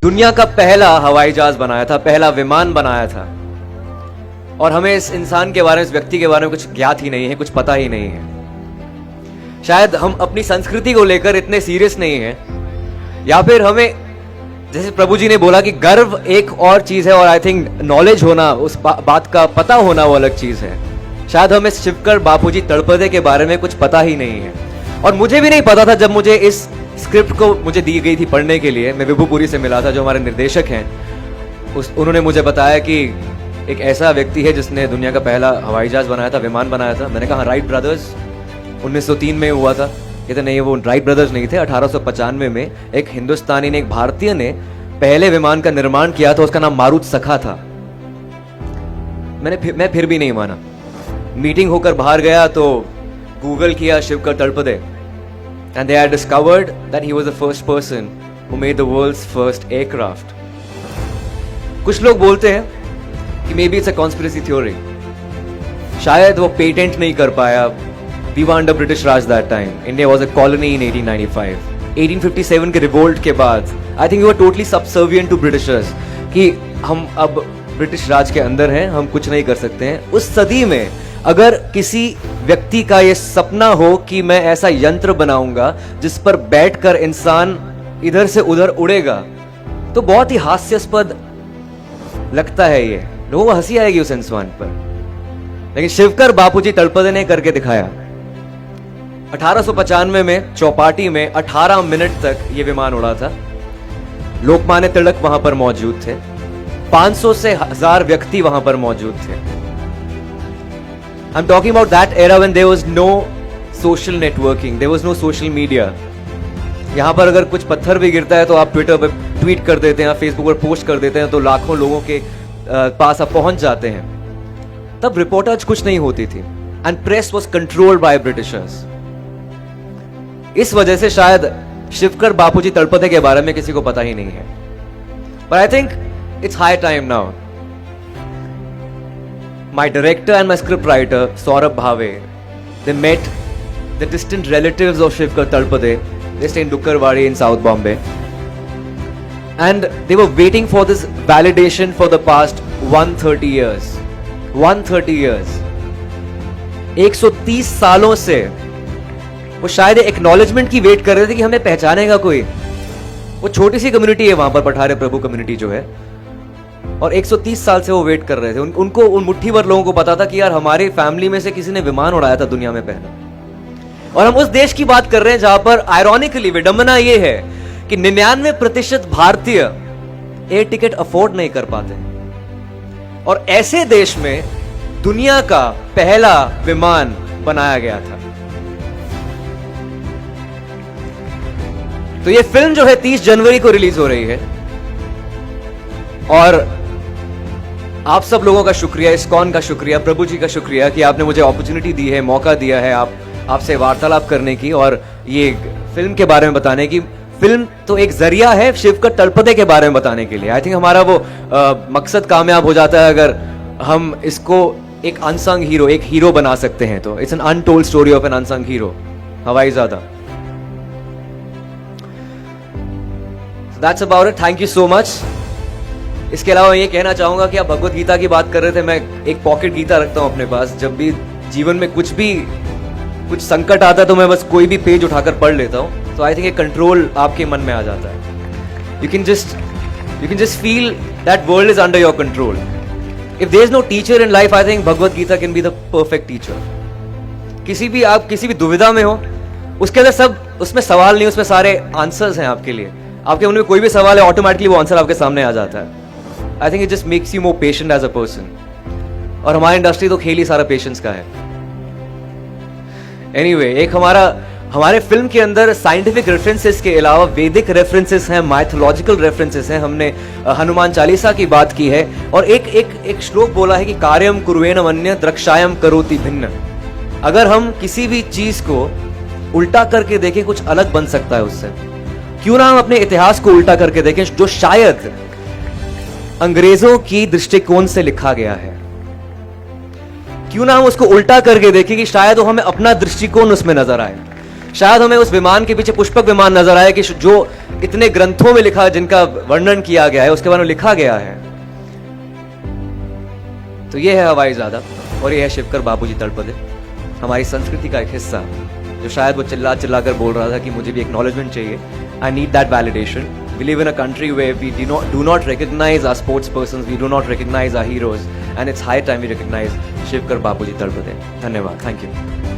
दुनिया का पहला हवाई जहाज बनाया था, पहला विमान बनाया था, और हमें इस इंसान के बारे में, इस व्यक्ति के बारे में कुछ ज्ञात ही नहीं है, कुछ पता ही नहीं है। शायद हम अपनी संस्कृति को लेकर इतने सीरियस नहीं हैं, या फिर हमें, जैसे प्रभु जी ने बोला कि गर्व एक और चीज है और आई थिंक नॉलेज होना, उस बात का पता होना वो अलग चीज है। शायद हमें शिवकर बापूजी तड़पदे के बारे में कुछ पता ही नहीं है, और मुझे भी नहीं पता था जब मुझे इस स्क्रिप्ट को मुझे दी गई थी पढ़ने के लिए। मैं विभुपुरी से मिला था जो हमारे निर्देशक हैं, उन्होंने मुझे बताया कि एक ऐसा व्यक्ति है जिसने दुनिया का पहला हवाई जहाज बनाया था, विमान बनाया था। मैंने कहा राइट ब्रदर्स, 1903 में हुआ था। कहते नहीं, वो राइट ब्रदर्स नहीं थे, 1895 में एक हिंदुस्तानी ने, एक भारतीय ने पहले विमान का निर्माण किया था, उसका नाम मारुत सखा था। मैं फिर भी नहीं माना। मीटिंग होकर बाहर गया तो गूगल किया Shivkar तड़पदे, and they had discovered that he was the first person who made the world's first aircraft. कुछ लोग बोलते हैं कि maybe it's a conspiracy theory, शायद वो पेटेंट नहीं कर पाया। We were under British Raj that time. India was a colony in 1895. 1857 के रिवोल्ट के बाद I think we were totally subservient to Britishers, कि हम अब ब्रिटिश राज के अंदर हैं, हम कुछ नहीं कर सकते हैं। उस सदी में अगर किसी व्यक्ति का ये सपना हो कि मैं ऐसा यंत्र बनाऊंगा जिस पर बैठकर इंसान इधर से उधर उड़ेगा, तो बहुत ही हास्यास्पद लगता है। ये लोगों को हंसी आएगी उस इंसान पर, लेकिन शिवकर बापूजी तड़पदे ने करके दिखाया। 1895 में चौपाटी में 18 मिनट तक ये विमान उड़ा था। लोकमान्य तिलक वहां पर मौजूद थे, 500 से 1000 व्यक्ति वहां पर मौजूद थे। I'm talking about that era when there was no social networking, there was no social media. यहाँ पर अगर कुछ पत्थर भी गिरता है तो आप ट्विटर पर ट्वीट कर देते हैं, फेसबुक पर पोस्ट कर देते हैं, तो लाखों लोगों के पास आप पहुंच जाते हैं। तब रिपोर्टर्स कुछ नहीं होती थी, and press was controlled by Britishers. इस वजह से शायद शिवकर बापूजी तड़पदे के बारे में किसी को पता ही नहीं है। But I think it's high time now. My director and my script writer, Saurabh Bhave, they met the distant relatives of Shivkar Talpade. They stay in Dukkarwadi in South Bombay. And they were waiting for this validation for the past 130 years. 130 years. 130 सालों से वो शायद acknowledgement की wait कर रहे थे कि हमें पहचानेगा कोई। वो छोटी सी कम्युनिटी है वहां पर, पठारे प्रभु कम्युनिटी जो है, और 130 साल से वो वेट कर रहे थे। उनको, उन मुट्ठी भर लोगों को पता था कि यार हमारी फैमिली में से किसी ने विमान उड़ाया था दुनिया में पहला। और हम उस देश की बात कर रहे हैं जहां पर आयरॉनिकली विडंबना ये है कि 99% भारतीय एयर टिकट अफोर्ड नहीं कर पाते, और ऐसे देश में दुनिया का पहला विमान बनाया गया था। तो ये फिल्म जो है 30 जनवरी को रिलीज हो रही है, और आप सब लोगों का शुक्रिया, इस्कॉन का शुक्रिया, प्रभु जी का शुक्रिया कि आपने मुझे अपॉर्चुनिटी दी है, मौका दिया है आपसे वार्तालाप करने की और ये फिल्म के बारे में बताने की। फिल्म तो एक जरिया है शिवकर तड़पदे के बारे में बताने के लिए। आई थिंक हमारा वो मकसद कामयाब हो जाता है अगर हम इसको एक अनसंग हीरो, एक हीरो बना सकते हैं। तो it's an untold story of an unsung hero, Hawaizaada. That's about it, thank you so much. इसके अलावा ये कहना चाहूंगा कि आप भगवत गीता की बात कर रहे थे, मैं एक पॉकेट गीता रखता हूं अपने पास। जब भी जीवन में कुछ संकट आता है तो मैं बस कोई भी पेज उठाकर पढ़ लेता हूं, तो आई थिंक एक कंट्रोल आपके मन में आ जाता है। You can just feel that world is under your control. If there is no teacher in life, I think Bhagavad Gita can be the perfect teacher. आप किसी भी दुविधा में हो, उसके अंदर सब, उसमें सवाल नहीं, उसमें सारे आंसर्स हैं आपके लिए। आपके मन में कोई भी सवाल है, ऑटोमेटिकली वो आंसर आपके सामने आ जाता है। I think it just makes you more patient as a person. और हमारी इंडस्ट्री तो खेल ही सारा पेशेंस का है। Anyway, एक हमारे फिल्म के अंदर साइंटिफिक रेफरेंसेस के अलावा वैदिक रेफरेंसेस हैं, माइथोलॉजिकल रेफरेंसेस हैं। हमने हनुमान चालीसा की बात की है, और एक श्लोक बोला है कि कार्यम कुर्वेण वन्य द्रक्षायम करोति भिन्न। अगर हम किसी भी चीज को उल्टा करके देखें, कुछ अलग बन सकता है उससे। क्यों ना हम अपने इतिहास को उल्टा करके देखें, जो शायद अंग्रेजों की दृष्टिकोण से लिखा गया है। क्यों ना हम उसको उल्टा करके देखें कि शायद वो हमें अपना दृष्टिकोण उसमें नजर आए। शायद हमें उस विमान के पीछे पुष्पक विमान नजर आए कि जो इतने ग्रंथों में लिखा, जिनका वर्णन किया गया है, उसके बारे में लिखा गया है। तो ये है हवाई ज़ादा और ये है शिवकर बाबूजी तड़पदे, हमारी संस्कृति का एक हिस्सा, जो शायद वो चिल्ला चिल्ला कर बोल रहा था कि मुझे भी एक्नॉलेजमेंट चाहिए। I need that validation. We live in a country where we do not recognize our sports persons, we do not recognize our heroes, and it's high time we recognize Shivkar Babuji Talpade. धन्यवाद, thank you.